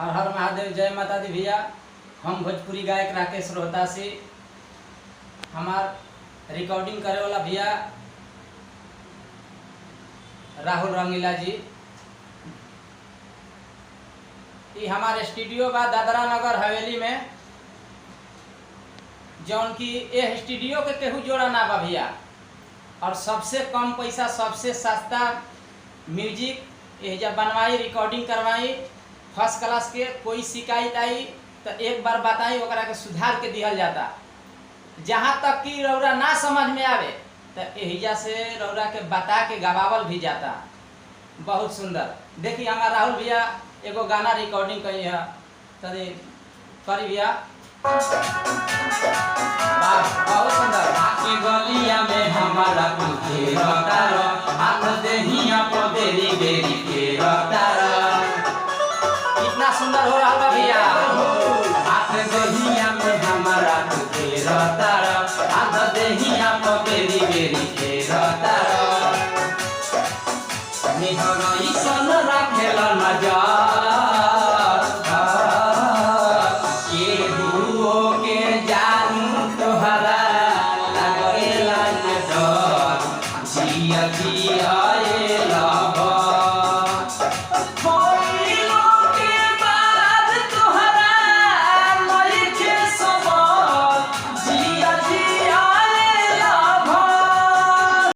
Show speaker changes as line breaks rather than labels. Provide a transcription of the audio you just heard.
हर हर महादेव, जय माता दी भैया। हम भोजपुरी गायक राकेश रोहतासी। हमार रिकॉर्डिंग करे वाला भैया राहुल रंगीला जी। ये हमारे स्टूडियो बा दादरा नगर हवेली में, जौन की ये स्टूडियो के केहू जोड़ा ना बा भैया। और सबसे कम पैसा, सबसे सस्ता म्यूजिक ये जब बनवाई, रिकॉर्डिंग करवाई, फर्स्ट क्लास के। कोई शिकायत आई तो एक बार बताई, ओकरा के सुधार के दिहल जाता। जहाँ तक कि रौरा ना समझ में आवे तो एहिजा से रौरा के बता के गवावल भी जाता। बहुत सुंदर। देखिए हमारा राहुल भैया एगो गाना रिकॉर्डिंग करी है, तनी करी भैया। बहुत सुंदर।
आके गलिया में हमारा पूछे रतारो, हाथ देहिया पर बेरी बेरी के रतारो।
कितना सुंदर हो रहा है भैया।
हाथ देहिया में हमारा पूछे रतारो, हाथ देहिया पर बेरी बेरी के रतारो। निहर ईसन राखेल नजर, के हुओ के जा